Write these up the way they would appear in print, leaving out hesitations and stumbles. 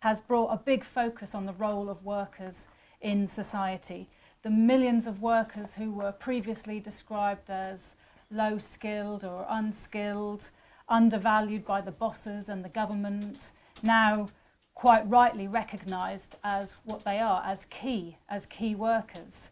has brought a big focus on the role of workers in society. The millions of workers who were previously described as low-skilled or unskilled, undervalued by the bosses and the government, now quite rightly recognised as what they are, as key workers.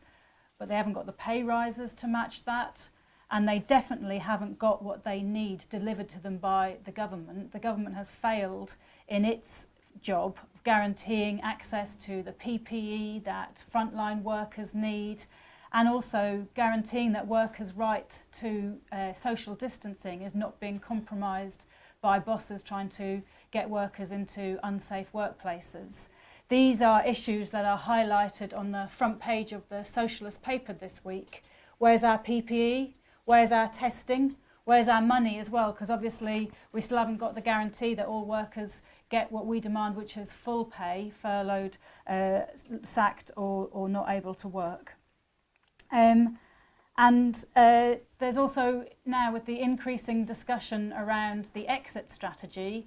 But they haven't got the pay rises to match that, and they definitely haven't got what they need delivered to them by the government. The government has failed in its job of guaranteeing access to the PPE that frontline workers need, and also guaranteeing that workers' right to social distancing is not being compromised by bosses trying to get workers into unsafe workplaces. These are issues that are highlighted on the front page of the Socialist paper this week. Where's our PPE? Where's our testing? Where's our money as well? Because obviously we still haven't got the guarantee that all workers get what we demand, which is full pay, furloughed, sacked or not able to work. There's also now, with the increasing discussion around the exit strategy,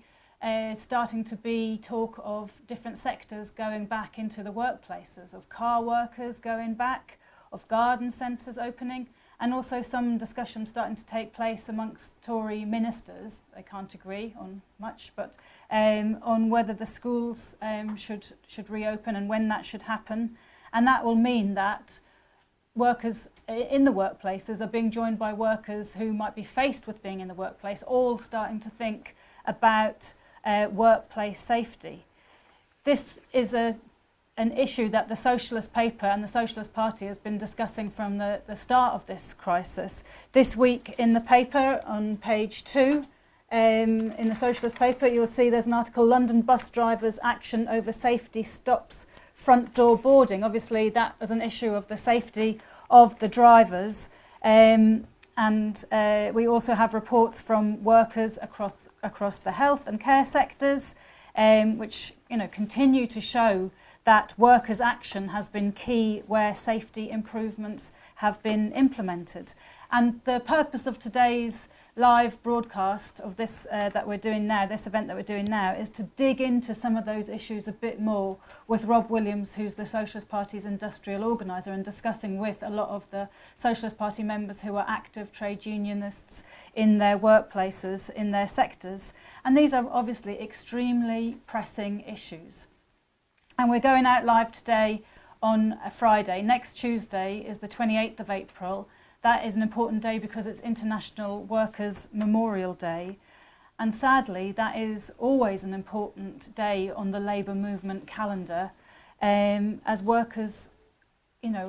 starting to be talk of different sectors going back into the workplaces, of car workers going back, of garden centres opening, and also some discussion starting to take place amongst Tory ministers. They can't agree on much, but on whether the schools should reopen and when that should happen. And that will mean that workers in the workplaces are being joined by workers who might be faced with being in the workplace, all starting to think about workplace safety. This is an issue that the Socialist paper and the Socialist Party has been discussing from the start of this crisis. This week in the paper, on page 2, in the Socialist paper, you'll see there's an article, "London bus drivers' action over safety stops front door boarding." Obviously that was an issue of the safety of the drivers, and we also have reports from workers across the health and care sectors, which continue to show that workers' action has been key where safety improvements have been implemented. And the purpose of today's live broadcast of this that we're doing now, this event that we're doing now, is to dig into some of those issues a bit more with Rob Williams, who's the Socialist Party's industrial organiser, and discussing with a lot of the Socialist Party members who are active trade unionists in their workplaces, in their sectors. And these are obviously extremely pressing issues. And we're going out live today on a Friday. Next Tuesday is the 28th of April. That is an important day because it's International Workers' Memorial Day. And sadly, that is always an important day on the labour movement calendar, as workers,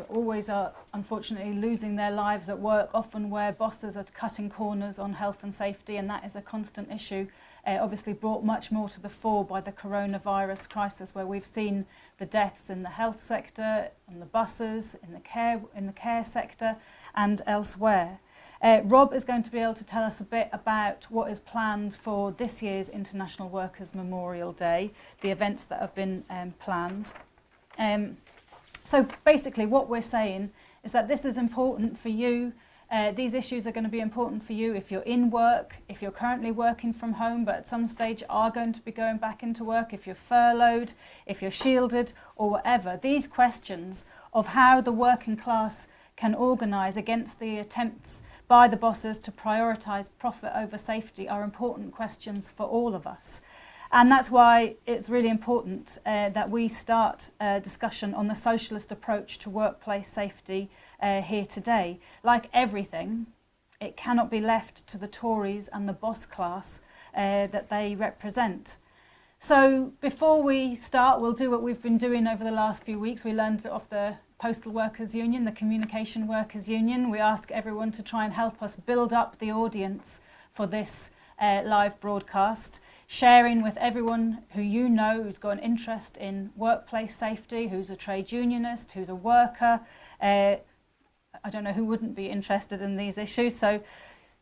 always are unfortunately losing their lives at work, often where bosses are cutting corners on health and safety, and that is a constant issue, obviously brought much more to the fore by the coronavirus crisis, where we've seen the deaths in the health sector, on the buses, in the care sector, and elsewhere. Rob is going to be able to tell us a bit about what is planned for this year's International Workers' Memorial Day, the events that have been planned. So basically what we're saying is that this is important for you. These issues are going to be important for you if you're in work, if you're currently working from home but at some stage are going to be going back into work, if you're furloughed, if you're shielded or whatever. These questions of how the working class can organise against the attempts by the bosses to prioritise profit over safety are important questions for all of us. And that's why it's really important that we start a discussion on the socialist approach to workplace safety here today. Like everything, it cannot be left to the Tories and the boss class that they represent. So before we start, we'll do what we've been doing over the last few weeks. We learned off the Postal Workers Union, the Communication Workers Union. We ask everyone to try and help us build up the audience for this live broadcast, sharing with everyone who you know who's got an interest in workplace safety, who's a trade unionist, who's a worker. I don't know who wouldn't be interested in these issues. So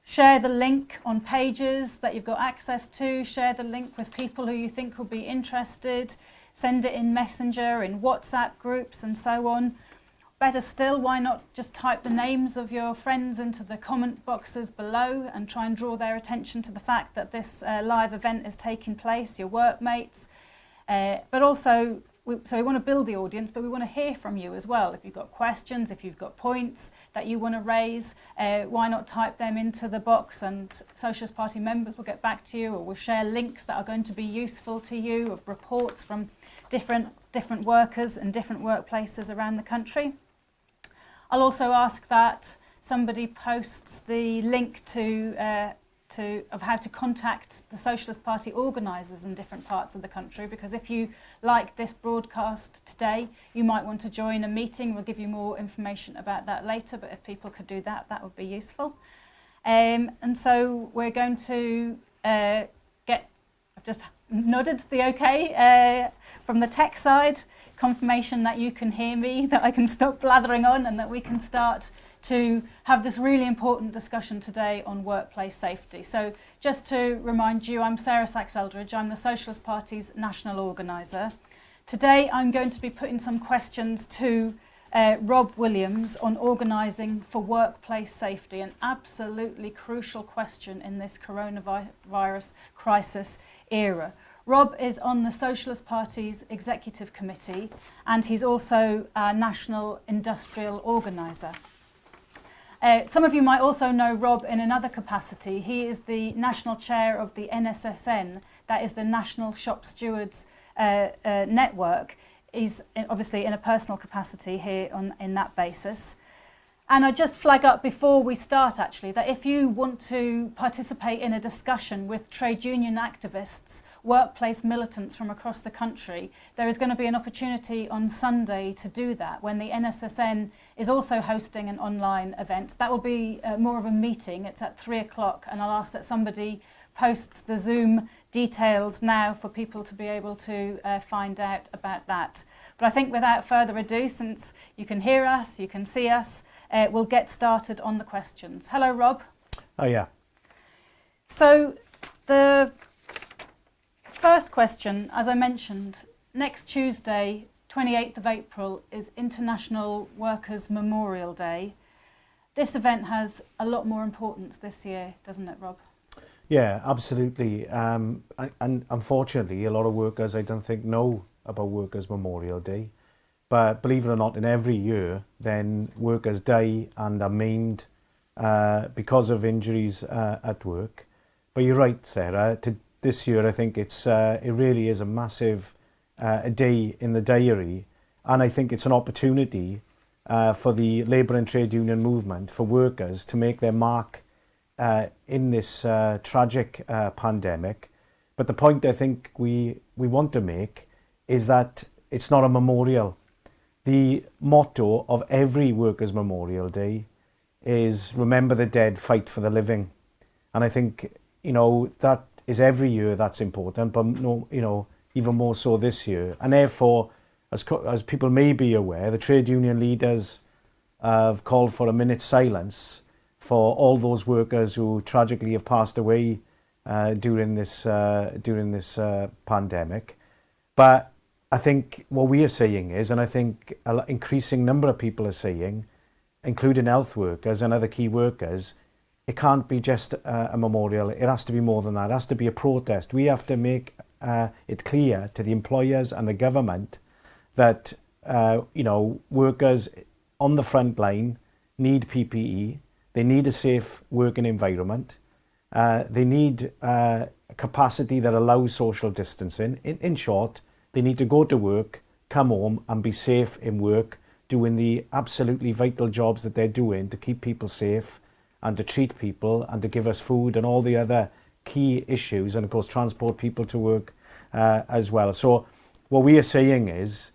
share the link on pages that you've got access to, share the link with people who you think will be interested, send it in Messenger, in WhatsApp groups and so on. Better still, why not just type the names of your friends into the comment boxes below and try and draw their attention to the fact that this live event is taking place, your workmates. But also, so we want to build the audience, but we want to hear from you as well. If you've got questions, if you've got points that you want to raise, why not type them into the box, and Socialist Party members will get back to you, or we'll share links that are going to be useful to you of reports from different workers and different workplaces around the country. I'll also ask that somebody posts the link of how to contact the Socialist Party organisers in different parts of the country, because if you like this broadcast today, you might want to join a meeting. We'll give you more information about that later, but if people could do that, that would be useful. And so we're going to I've just nodded the okay from the tech side, confirmation that you can hear me, that I can stop blathering on, and that we can start to have this really important discussion today on workplace safety. So just to remind you, I'm Sarah Sachs-Eldridge. I'm the Socialist Party's national organiser. Today I'm going to be putting some questions to Rob Williams on organising for workplace safety, an absolutely crucial question in this coronavirus crisis era. Rob is on the Socialist Party's Executive Committee, and he's also a national industrial organiser. Some of you might also know Rob in another capacity. He is the national chair of the NSSN, that is the National Shop Stewards network. He's obviously in a personal capacity here in that basis. And I just flag up before we start actually that if you want to participate in a discussion with trade union activists, workplace militants from across the country, there is going to be an opportunity on Sunday to do that when the NSSN is also hosting an online event. That will be more of a meeting. It's at 3 o'clock, and I'll ask that somebody posts the Zoom details now for people to be able to find out about that. But I think without further ado, since you can hear us, you can see us, we'll get started on the questions. Hello, Rob. Oh, yeah. So the first question, as I mentioned, next Tuesday, 28th of April, is International Workers' Memorial Day. This event has a lot more importance this year, doesn't it, Rob? Yeah, absolutely. And unfortunately, a lot of workers, I don't think, know about Workers' Memorial Day. But believe it or not, in every year, then workers die and are maimed because of injuries at work. But you're right, Sarah. This year, I think it really is a massive day in the diary, and I think it's an opportunity for the labour and trade union movement, for workers to make their mark in this tragic pandemic. But the point I think we want to make is that it's not a memorial. The motto of every Workers' Memorial Day is remember the dead, fight for the living. And I think, that is every year that's important, but even more so this year. And therefore, as people may be aware, the trade union leaders have called for a minute's silence for all those workers who tragically have passed away during this pandemic. But I think what we are saying is, and I think an increasing number of people are saying, including health workers and other key workers, it can't be just a memorial. It has to be more than that. It has to be a protest. We have to make it clear to the employers and the government that workers on the front line need PPE. They need a safe working environment. They need a capacity that allows social distancing. In short, they need to go to work, come home and be safe in work, doing the absolutely vital jobs that they're doing to keep people safe and to treat people and to give us food and all the other key issues, and of course transport people to work as well. So what we are saying is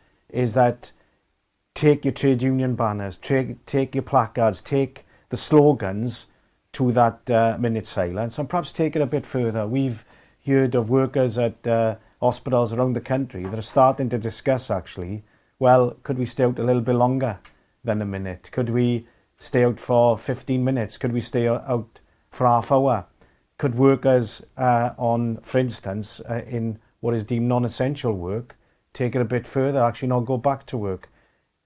that take your trade union banners, take your placards, take the slogans to that minute silence, and perhaps take it a bit further. We've heard of workers at hospitals around the country that are starting to discuss actually, well, could we stay out a little bit longer than a minute? Could we stay out for 15 minutes? Could we stay out for half hour? Could workers for instance, in what is deemed non-essential work, take it a bit further, actually not go back to work?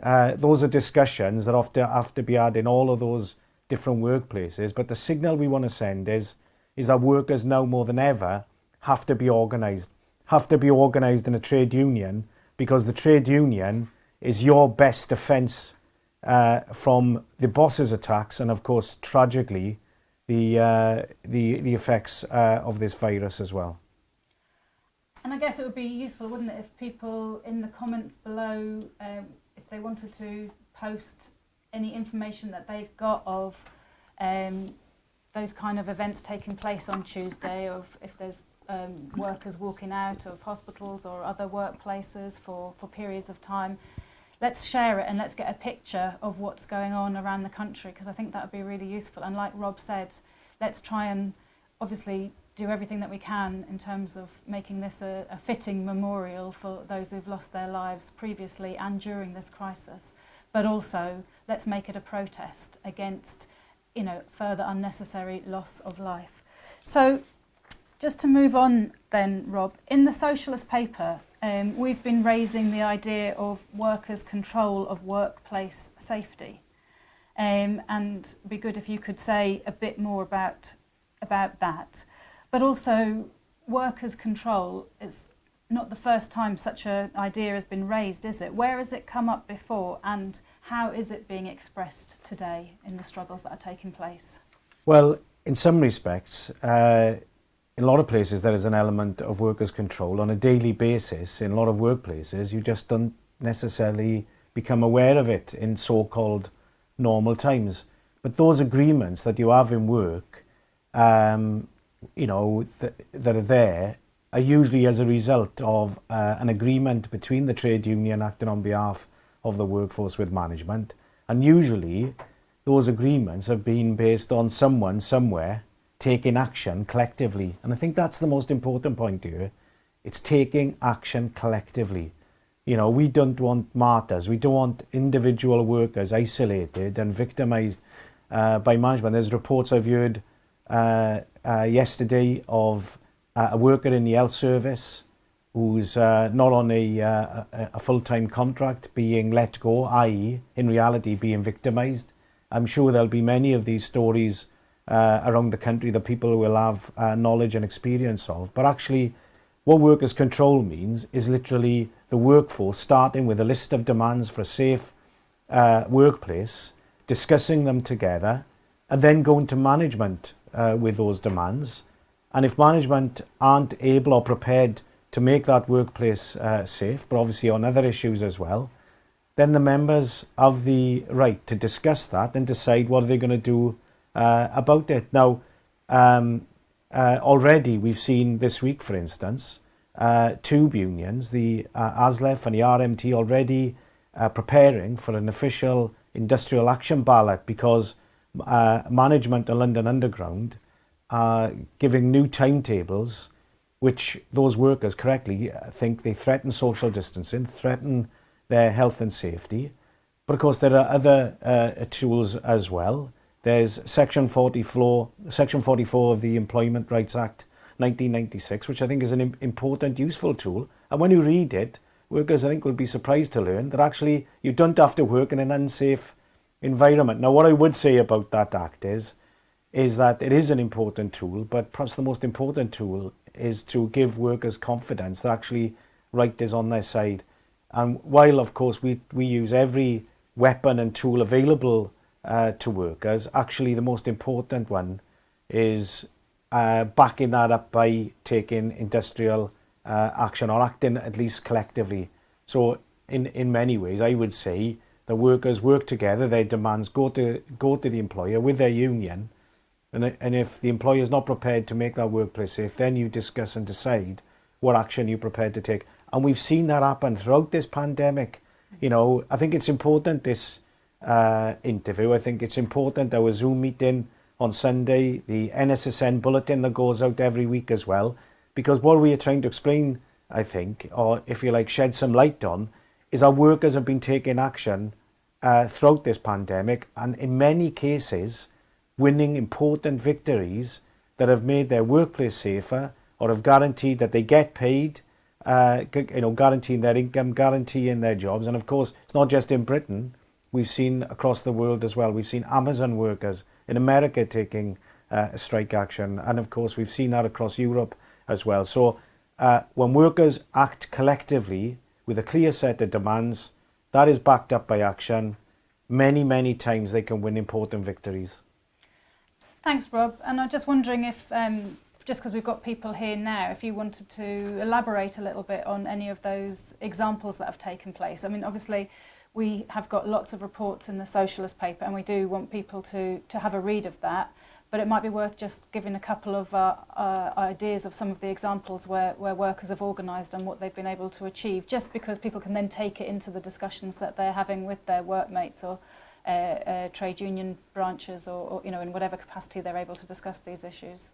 Those are discussions that have to be had in all of those different workplaces. But the signal we want to send is that workers now more than ever have to be organised, have to be organised in a trade union, because the trade union is your best defence from the boss's attacks, and of course, tragically, the effects of this virus as well. And I guess it would be useful, wouldn't it, if people in the comments below, if they wanted to post any information that they've got of those kind of events taking place on Tuesday, or if there's workers walking out of hospitals or other workplaces for periods of time. Let's share it and let's get a picture of what's going on around the country, because I think that would be really useful. And like Rob said, let's try and obviously do everything that we can in terms of making this a fitting memorial for those who've lost their lives previously and during this crisis. But also, let's make it a protest against, further unnecessary loss of life. So, just to move on then, Rob, in the Socialist paper, we've been raising the idea of workers' control of workplace safety. And it'd be good if you could say a bit more about that. But also, workers' control is not the first time such an idea has been raised, is it? Where has it come up before, and how is it being expressed today in the struggles that are taking place? Well, in some respects, in a lot of places there is an element of workers' control on a daily basis. In a lot of workplaces, you just don't necessarily become aware of it in so-called normal times. But those agreements that you have in work, that are there, are usually as a result of an agreement between the trade union acting on behalf of the workforce with management. And usually those agreements have been based on someone somewhere taking action collectively. And I think that's the most important point here. It's taking action collectively. We don't want martyrs. We don't want individual workers isolated and victimised by management. There's reports I've heard yesterday of a worker in the health service who's not on a full-time contract being let go, i.e. in reality being victimised. I'm sure there'll be many of these stories around the country that people will have knowledge and experience of. But actually, what workers' control means is literally the workforce starting with a list of demands for a safe workplace, discussing them together, and then going to management with those demands. And if management aren't able or prepared to make that workplace safe, but obviously on other issues as well, then the members have the right to discuss that and decide what they're going to do about it. Now, already we've seen this week, for instance, two unions, the ASLEF and the RMT, already preparing for an official industrial action ballot because management of London Underground are giving new timetables which those workers correctly think they threaten social distancing, threaten their health and safety. But of course there are other tools as well. There's Section 44 of the Employment Rights Act 1996, which I think is an important, useful tool. And when you read it, workers I think will be surprised to learn that actually you don't have to work in an unsafe environment. Now what I would say about that act is that it is an important tool, but perhaps the most important tool is to give workers confidence that actually right is on their side. And while of course we use every weapon and tool available to workers, actually the most important one is backing that up by taking industrial action, or acting at least collectively. So in many ways I would say the workers work together, their demands go to the employer with their union, and if the employer is not prepared to make that workplace safe, then you discuss and decide what action you're prepared to take. And we've seen that happen throughout this pandemic. I think it's important, this interview. I think it's important, our Zoom meeting on Sunday, the NSSN bulletin that goes out every week as well, because what we are trying to explain, I think, or if you like, shed some light on, is our workers have been taking action throughout this pandemic, and in many cases, winning important victories that have made their workplace safer, or have guaranteed that they get paid, guaranteeing their income, guaranteeing their jobs. And of course, it's not just in Britain. We've seen across the world as well. We've seen Amazon workers in America taking strike action. And of course, we've seen that across Europe as well. So when workers act collectively with a clear set of demands, that is backed up by action, many times they can win important victories. Thanks, Rob. And I'm just wondering if, just because we've got people here now, if you wanted to elaborate a little bit on any of those examples that have taken place. I mean, obviously, we have got lots of reports in the Socialist paper, and we do want people to have a read of that. But it might be worth just giving a couple of ideas of some of the examples where workers have organised and what they've been able to achieve, just because people can then take it into the discussions that they're having with their workmates or trade union branches or in whatever capacity they're able to discuss these issues.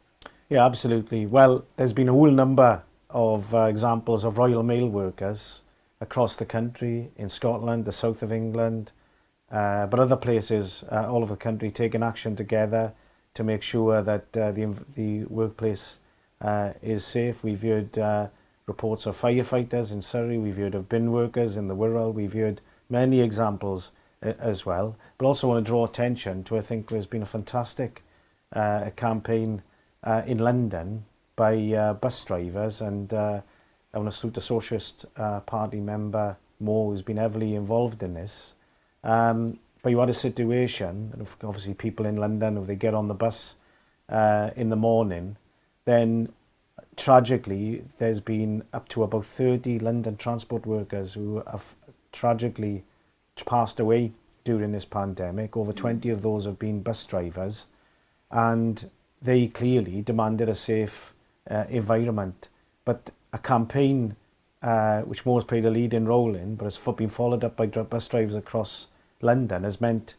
Yeah, absolutely. Well, there's been a whole number of examples of Royal Mail workers across the country, in Scotland, the south of England, but other places all over the country, taking action together to make sure that the workplace is safe. We've heard reports of firefighters in Surrey, we've heard of bin workers in the Wirral, we've heard many examples as well. But also want to draw attention to, I think there's been a fantastic campaign in London by bus drivers, and I want to salute the Socialist Party member Moore, who's been heavily involved in this. But you had a situation, and obviously people in London, if they get on the bus in the morning, then tragically there's been up to about 30 London transport workers who have tragically passed away during this pandemic. Over 20 of those have been bus drivers, and they clearly demanded a safe environment. But a campaign which Moore's played a leading role in, but has been followed up by bus drivers across London, has meant,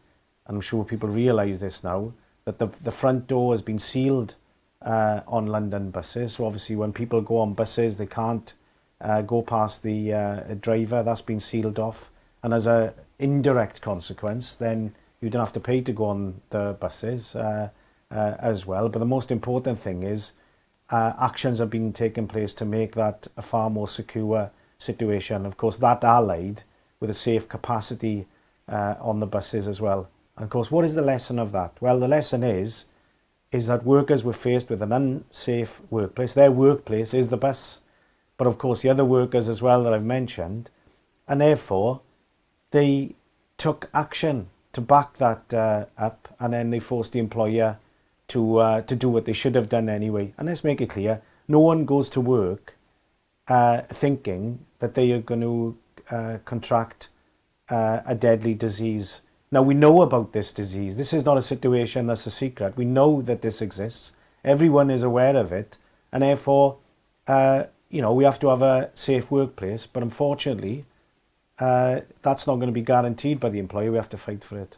and I'm sure people realise this now, that the front door has been sealed on London buses. So obviously when people go on buses, they can't go past the driver. That's been sealed off. And as an indirect consequence, then you don't have to pay to go on the buses as well. But the most important thing is actions have been taken place to make that a far more secure situation. Of course, that allied with a safe capacity on the buses as well. And of course, what is the lesson of that? Well, the lesson is that workers were faced with an unsafe workplace. Their workplace is the bus, but of course the other workers as well that I've mentioned, and therefore they took action to back that up, and then they forced the employer to do what they should have done anyway. And let's make it clear, no one goes to work thinking that they are going to contract a deadly disease. Now, we know about this disease. This is not a situation that's a secret. We know that this exists. Everyone is aware of it. And therefore, we have to have a safe workplace. But unfortunately, that's not going to be guaranteed by the employer. We have to fight for it.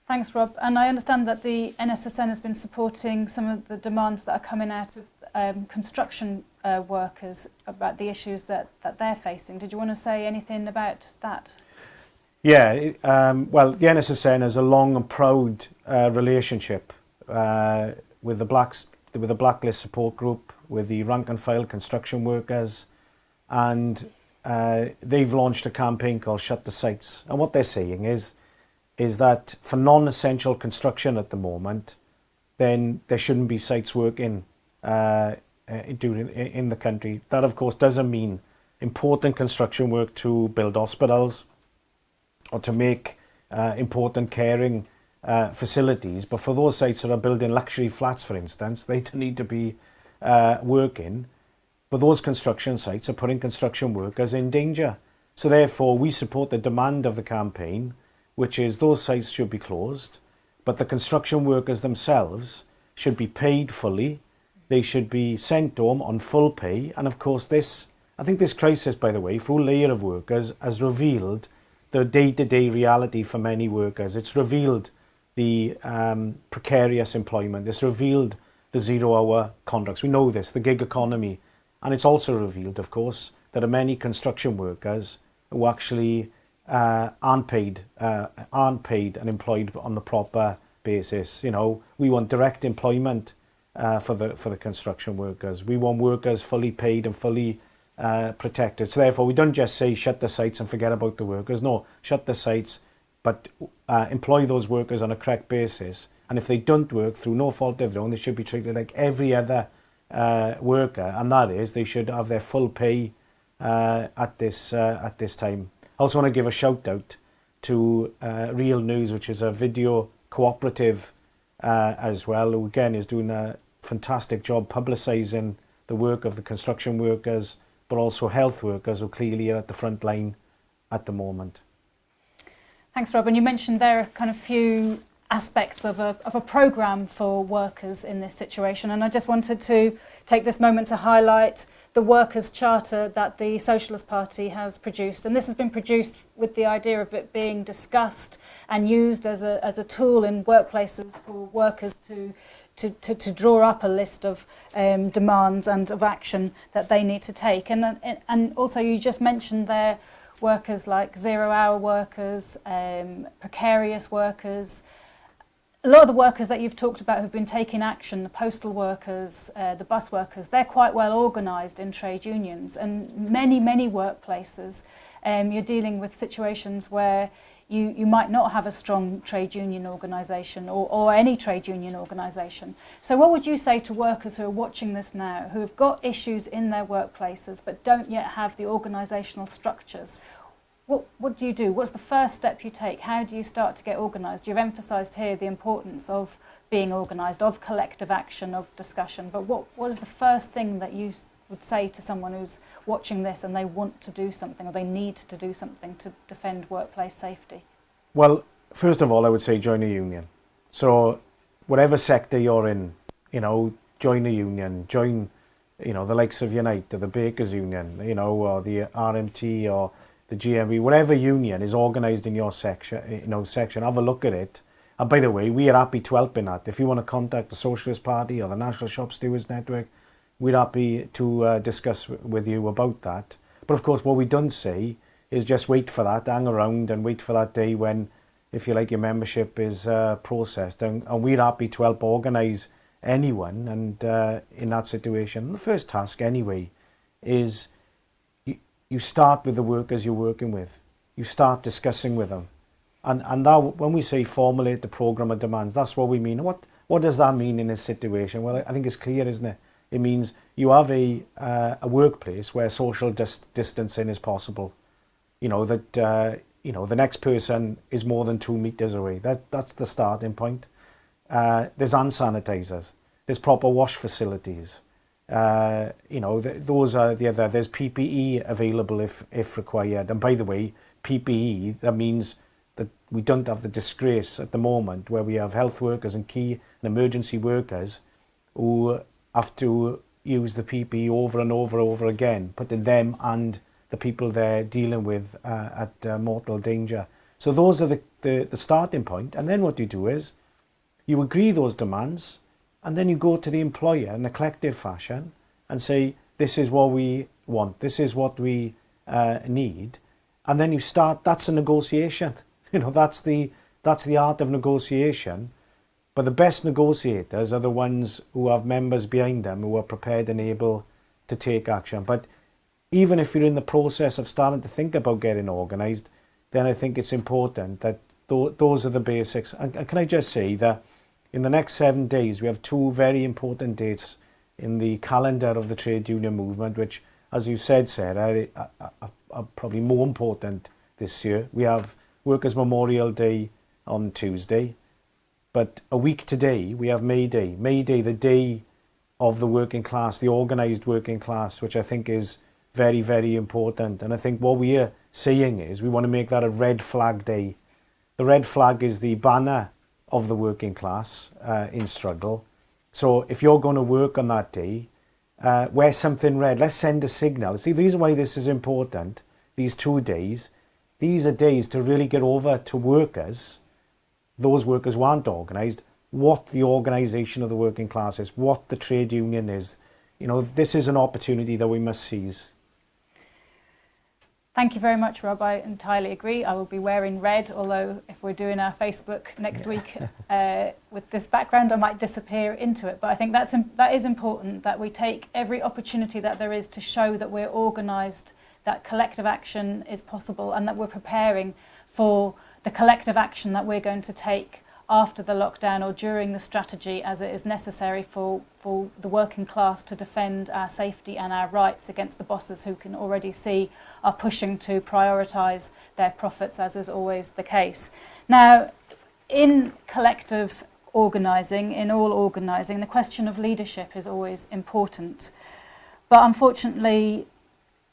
Thanks, Rob. And I understand that the NSSN has been supporting some of the demands that are coming out of construction workers about the issues that they're facing. Did you want to say anything about that? Yeah, well, the NSSN has a long and proud relationship with the Blacklist Support Group, with the rank and file construction workers, and they've launched a campaign called Shut the Sites. And what they're saying is that for non-essential construction at the moment, then there shouldn't be sites working in the country. That, of course, doesn't mean important construction work to build hospitals or to make important caring facilities. But for those sites that are building luxury flats, for instance, they don't need to be working. But those construction sites are putting construction workers in danger. So therefore, we support the demand of the campaign, which is those sites should be closed, but the construction workers themselves should be paid fully. They should be sent home on full pay. And of course, I think this crisis, by the way, for a layer of workers, has revealed the day-to-day reality for many workers. It's revealed the precarious employment. It's revealed the zero-hour contracts. We know this, the gig economy. And it's also revealed, of course, that there are many construction workers who actually aren't paid and employed on the proper basis. We want direct employment for the construction workers. We want workers fully paid and fully protected. So therefore, we don't just say shut the sites and forget about the workers. No, shut the sites, but employ those workers on a correct basis. And if they don't work through no fault of their own, they should be treated like every other worker, and that is they should have their full pay at this time. I also want to give a shout out to Real News, which is a video cooperative as well, who again is doing a fantastic job publicising the work of the construction workers, but also health workers who clearly are at the front line at the moment. Thanks, Rob. And you mentioned there are kind of few aspects of a programme for workers in this situation, and I just wanted to take this moment to highlight the Workers' Charter that the Socialist Party has produced. And this has been produced with the idea of it being discussed and used as a tool in workplaces for workers to draw up a list of demands and of action that they need to take. And also you just mentioned there workers like zero-hour workers, precarious workers. A lot of the workers that you've talked about who've been taking action, the postal workers, the bus workers, they're quite well organised in trade unions. And many workplaces, you're dealing with situations where you might not have a strong trade union organisation or any trade union organisation. So what would you say to workers who are watching this now, who have got issues in their workplaces but don't yet have the organisational structures? What do you do? What's the first step you take? How do you start to get organised? You've emphasised here the importance of being organised, of collective action, of discussion, but what is the first thing that you would say to someone who's watching this and they want to do something or they need to do something to defend workplace safety? Well, first of all, I would say join a union. So whatever sector you're in, join a union, join, the likes of Unite or the Bakers Union, or the RMT or the GMB, whatever union is organised in your section, have a look at it. And by the way, we are happy to help in that. If you want to contact the Socialist Party or the National Shop Stewards Network, we're happy to discuss with you about that. But of course, what we don't say is just wait for that, hang around and wait for that day when, if you like, your membership is processed. And we're happy to help organise anyone and in that situation. The first task anyway is you start with the workers you're working with. You start discussing with them. And that, when we say formulate the programme of demands, that's what we mean. What does that mean in this situation? Well, I think it's clear, isn't it? It means you have a workplace where social distancing is possible. The next person is more than 2 meters away. That's the starting point. There's hand sanitizers. There's proper wash facilities. Those are the other. There's PPE available if required. And by the way, PPE, that means that we don't have the disgrace at the moment where we have health workers and key and emergency workers who have to use the PPE over and over again, putting them and the people they're dealing with at mortal danger. So those are the starting point. And then what you do is you agree those demands, and then you go to the employer in a collective fashion and say, this is what we want, this is what we need. And then you start, that's a negotiation. That's the art of negotiation. But the best negotiators are the ones who have members behind them who are prepared and able to take action. But even if you're in the process of starting to think about getting organised, then I think it's important that those are the basics. And can I just say that in the next 7 days, we have 2 very important dates in the calendar of the trade union movement, which, as you said, Sarah, are probably more important this year. We have Workers' Memorial Day on Tuesday, but a week today, we have May Day. May Day, the day of the working class, the organised working class, which I think is very, very important. And I think what we are saying is we want to make that a red flag day. The red flag is the banner of the working class in struggle. So if you're going to work on that day, wear something red. Let's send a signal. See, the reason why this is important, these 2 days, these are days to really get over to workers, those workers who aren't organised, what the organisation of the working class is, what the trade union is. This is an opportunity that we must seize. Thank you very much, Rob. I entirely agree. I will be wearing red, although if we're doing our Facebook next week with this background, I might disappear into it. But I think that is important, that we take every opportunity that there is to show that we're organised, that collective action is possible, and that we're preparing for the collective action that we're going to take after the lockdown or during the strategy as it is necessary for the working class to defend our safety and our rights against the bosses who can already see are pushing to prioritise their profits, as is always the case. Now, in collective organising, in all organising, the question of leadership is always important. But unfortunately,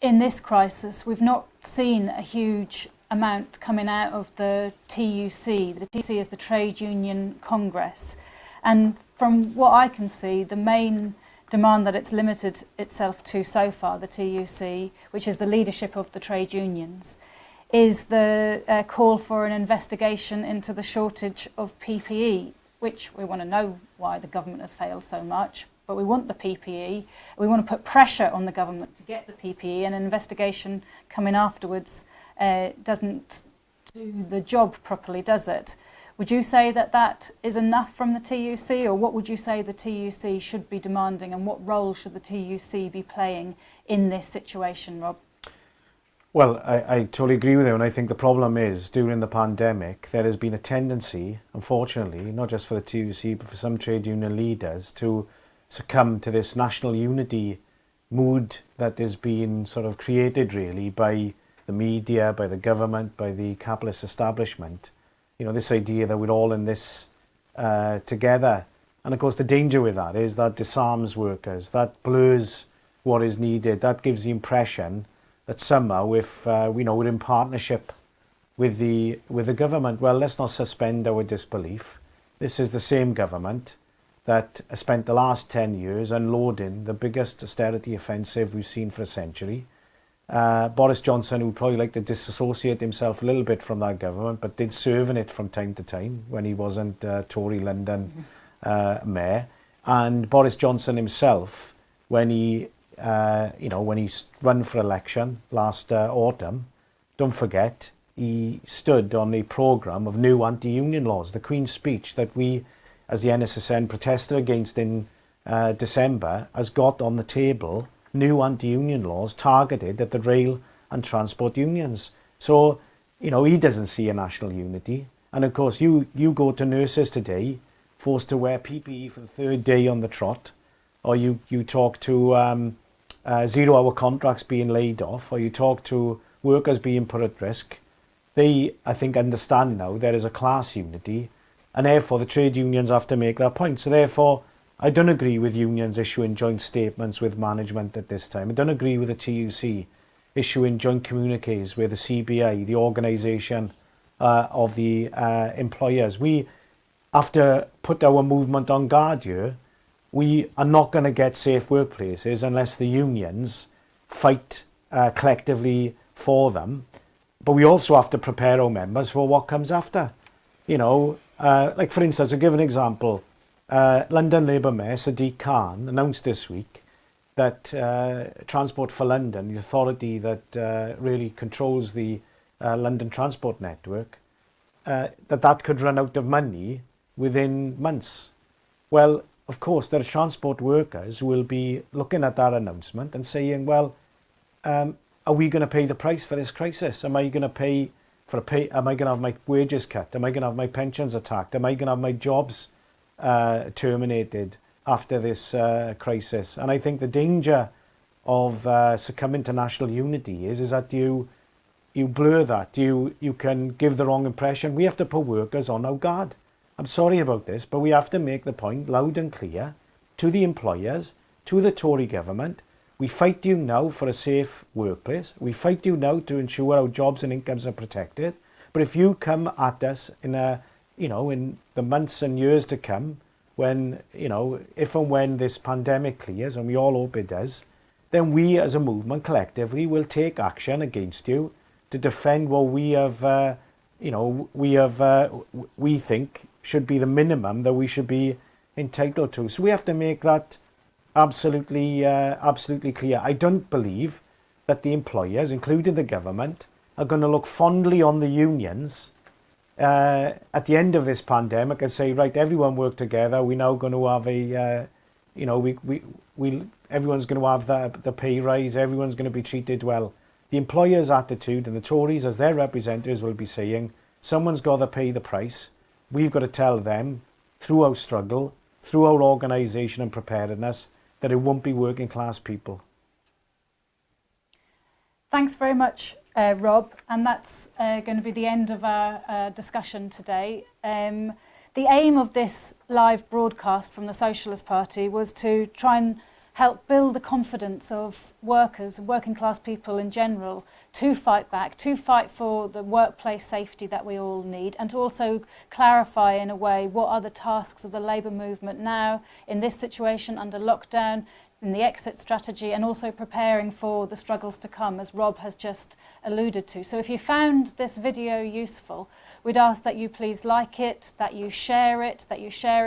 in this crisis, we've not seen a huge amount coming out of the TUC. The TUC is the Trade Union Congress. And from what I can see, the main demand that it's limited itself to so far, the TUC, which is the leadership of the trade unions, is the call for an investigation into the shortage of PPE, which we want to know why the government has failed so much, but we want the PPE. We want to put pressure on the government to get the PPE, and an investigation coming afterwards doesn't do the job properly, does it? Would you say that that is enough from the TUC, or what would you say the TUC should be demanding, and what role should the TUC be playing in this situation, Rob? Well, I totally agree with you, and I think the problem is during the pandemic there has been a tendency, unfortunately, not just for the TUC but for some trade union leaders, to succumb to this national unity mood that is being sort of created really by the media, by the government, by the capitalist establishment. You know, this idea that we're all in this together. And of course the danger with that is that disarms workers, that blurs what is needed, that gives the impression that somehow if we're in partnership with the government, well, let's not suspend our disbelief. This is the same government that spent the last 10 years unloading the biggest austerity offensive we've seen for a century. Boris Johnson, who would probably like to disassociate himself a little bit from that government, but did serve in it from time to time when he wasn't Tory London mayor. And Boris Johnson himself, when he ran for election last autumn, don't forget, he stood on a programme of new anti-union laws. The Queen's speech that we, as the NSSN, protested against in December, has got on the table new anti-union laws targeted at the rail and transport unions. So, he doesn't see a national unity. And of course, you go to nurses today, forced to wear PPE for the third day on the trot, or you talk to 0-hour contracts being laid off, or you talk to workers being put at risk. They, I think, understand now there is a class unity, and therefore the trade unions have to make that point. So therefore, I don't agree with unions issuing joint statements with management at this time. I don't agree with the TUC issuing joint communiques with the CBI, the organisation of the employers. We have to put our movement on guard here. We are not going to get safe workplaces unless the unions fight collectively for them. But we also have to prepare our members for what comes after. Like for instance, I'll give an example. London Labour Mayor Sadiq Khan announced this week that Transport for London, the authority that really controls the London transport network, that could run out of money within months. Well, of course, there are transport workers who will be looking at that announcement and saying, well, are we going to pay the price for this crisis? Am I going to pay for am I going to have my wages cut? Am I going to have my pensions attacked? Am I going to have my jobs terminated after this crisis? And I think the danger of succumbing to national unity is that you blur that. You can give the wrong impression. We have to put workers on our guard. I'm sorry about this, but we have to make the point loud and clear to the employers, to the Tory government. We fight you now for a safe workplace. We fight you now to ensure our jobs and incomes are protected. But if you come at us in the months and years to come, when, if and when this pandemic clears, and we all hope it does, then we as a movement collectively will take action against you to defend what we think should be the minimum that we should be entitled to. So we have to make that absolutely clear. I don't believe that the employers, including the government, are going to look fondly on the unions at the end of this pandemic and say, right, everyone work together. We're now going to have everyone's going to have the pay rise. Everyone's going to be treated well. The employers' attitude, and the Tories as their representatives will be saying, someone's got to pay the price we've got to tell them, through our struggle, through our organisation and preparedness, that it won't be working class people. Thanks very much, Rob, and that's going to be the end of our discussion today. The aim of this live broadcast from the Socialist Party was to try and help build the confidence of workers, working class people in general, to fight back, to fight for the workplace safety that we all need, and to also clarify in a way what are the tasks of the labour movement now in this situation under lockdown, in the exit strategy, and also preparing for the struggles to come, as Rob has just alluded to. So if you found this video useful, we'd ask that you please like it, that you share it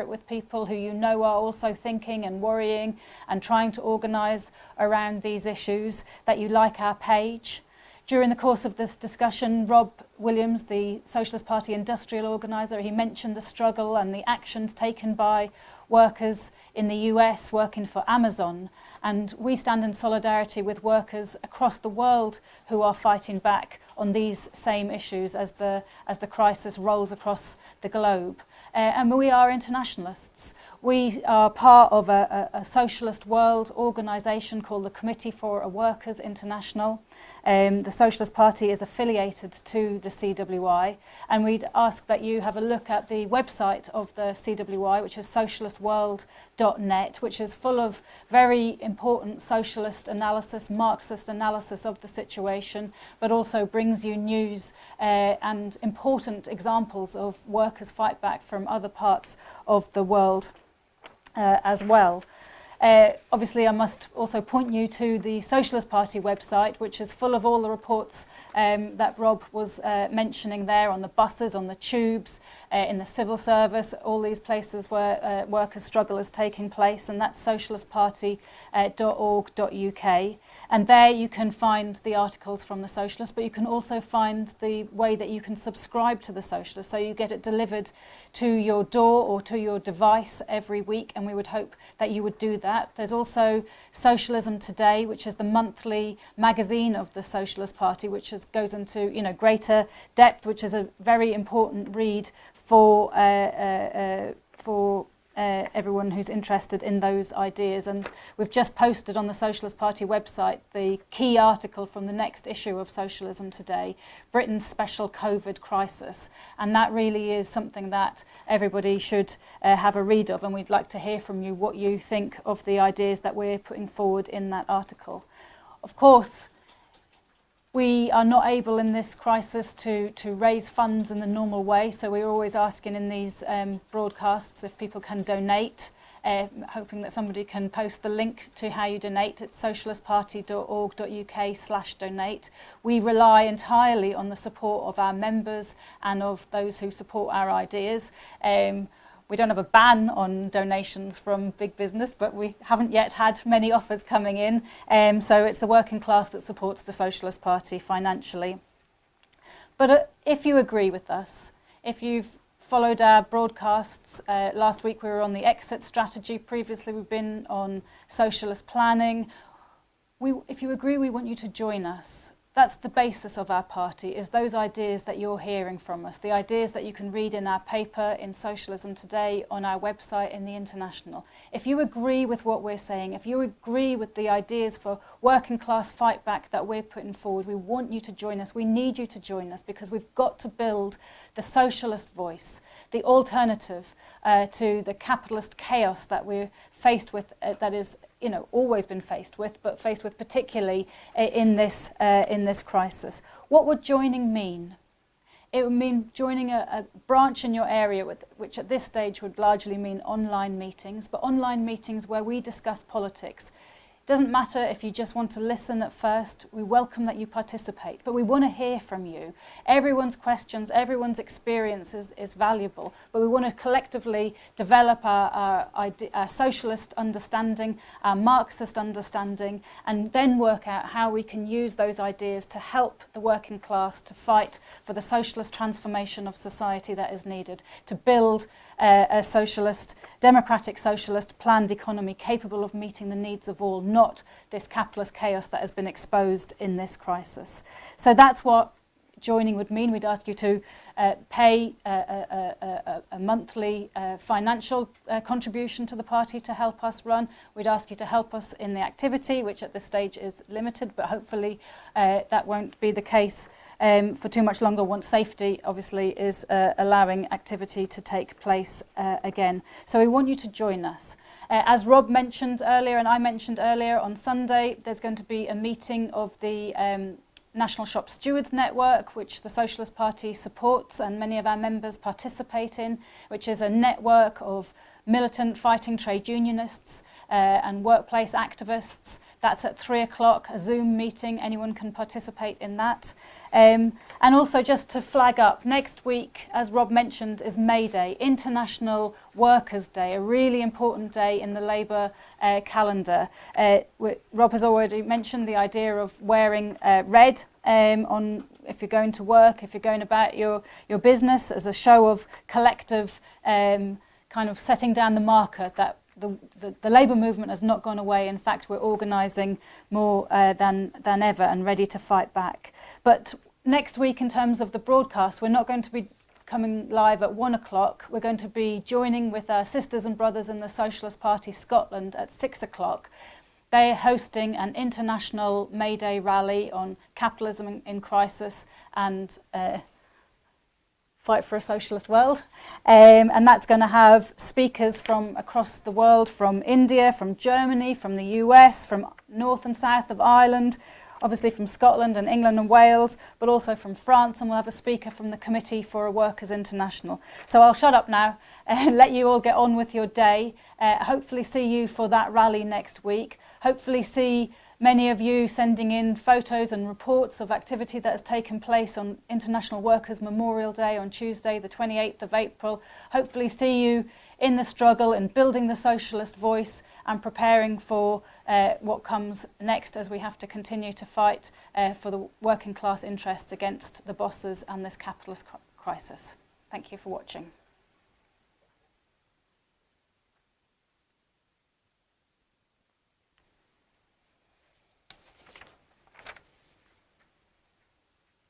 with people who you know are also thinking and worrying and trying to organise around these issues, that you like our page. During the course of this discussion, Rob Williams, the Socialist Party industrial organiser, he mentioned the struggle and the actions taken by workers in the US working for Amazon, and we stand in solidarity with workers across the world who are fighting back on these same issues as the crisis rolls across the globe. And we are internationalists. We are part of a socialist world organisation called the Committee for Workers International. The Socialist Party is affiliated to the CWI, and we'd ask that you have a look at the website of the CWI, which is socialistworld.net, which is full of very important socialist analysis, Marxist analysis of the situation, but also brings you news and important examples of workers' fight back from other parts of the world as well. Obviously, I must also point you to the Socialist Party website, which is full of all the reports that Rob was mentioning there, on the buses, on the tubes, in the civil service, all these places where workers' struggle is taking place, and that's socialistparty.org.uk. And there you can find the articles from the Socialist, but you can also find the way that you can subscribe to the Socialist, so you get it delivered to your door or to your device every week, and we would hope that you would do that. There's also Socialism Today, which is the monthly magazine of the Socialist Party, which goes into greater depth, which is a very important read for everyone who's interested in those ideas. And we've just posted on the Socialist Party website the key article from the next issue of Socialism Today, Britain's Special COVID Crisis. And that really is something that everybody should have a read of, and we'd like to hear from you what you think of the ideas that we're putting forward in that article. Of course, we are not able in this crisis to raise funds in the normal way, so we're always asking in these broadcasts if people can donate, hoping that somebody can post the link to how you donate at socialistparty.org.uk/donate. We rely entirely on the support of our members and of those who support our ideas. We don't have a ban on donations from big business, but we haven't yet had many offers coming in. So it's the working class that supports the Socialist Party financially. But if you agree with us, if you've followed our broadcasts, last week we were on the exit strategy, previously we've been on socialist planning. If you agree, we want you to join us. That's the basis of our party, is those ideas that you're hearing from us, the ideas that you can read in our paper, in Socialism Today, on our website, in the International. If you agree with what we're saying, if you agree with the ideas for working class fight back that we're putting forward, we want you to join us. We need you to join us, because we've got to build the socialist voice, the alternative to the capitalist chaos that we're faced with, that is, always been faced with, but faced with particularly in this crisis. What would joining mean? It would mean joining a branch in your area, which at this stage would largely mean online meetings, but online meetings where we discuss politics. It doesn't matter if you just want to listen at first, we welcome that you participate, but we want to hear from you. Everyone's questions, everyone's experiences is valuable, but we want to collectively develop our socialist understanding, our Marxist understanding, and then work out how we can use those ideas to help the working class to fight for the socialist transformation of society that is needed, to build a socialist, democratic socialist planned economy capable of meeting the needs of all, not this capitalist chaos that has been exposed in this crisis. So that's what joining would mean. We'd ask you to pay a monthly financial contribution to the party to help us run. We'd ask you to help us in the activity, which at this stage is limited, but hopefully that won't be the case for too much longer once safety obviously is allowing activity to take place again. So we want you to join us. As Rob mentioned earlier and I mentioned earlier, on Sunday there's going to be a meeting of the National Shop Stewards Network, which the Socialist Party supports and many of our members participate in, which is a network of militant fighting trade unionists and workplace activists. That's at 3 o'clock, a Zoom meeting. Anyone can participate in that. And also just to flag up, next week, as Rob mentioned, is May Day, International Workers' Day, a really important day in the Labour calendar. Rob has already mentioned the idea of wearing red on if you're going to work, if you're going about your business, as a show of collective kind of setting down the marker that the labour movement has not gone away. In fact, we're organising more than ever and ready to fight back. But next week, in terms of the broadcast, we're not going to be coming live at 1 o'clock. We're going to be joining with our sisters and brothers in the Socialist Party Scotland at 6 o'clock. They're hosting an international May Day rally on capitalism in crisis and fight for a socialist world, and that's going to have speakers from across the world, from India, from Germany, from the US, from north and south of Ireland, obviously from Scotland and England and Wales, but also from France, and we'll have a speaker from the Committee for a Workers' International. So I'll shut up now and let you all get on with your day. Hopefully see you for that rally next week. Hopefully see many of you sending in photos and reports of activity that has taken place on International Workers' Memorial Day on Tuesday, the 28th of April. Hopefully see you in the struggle in building the socialist voice and preparing for what comes next, as we have to continue to fight for the working class interests against the bosses and this capitalist crisis. Thank you for watching.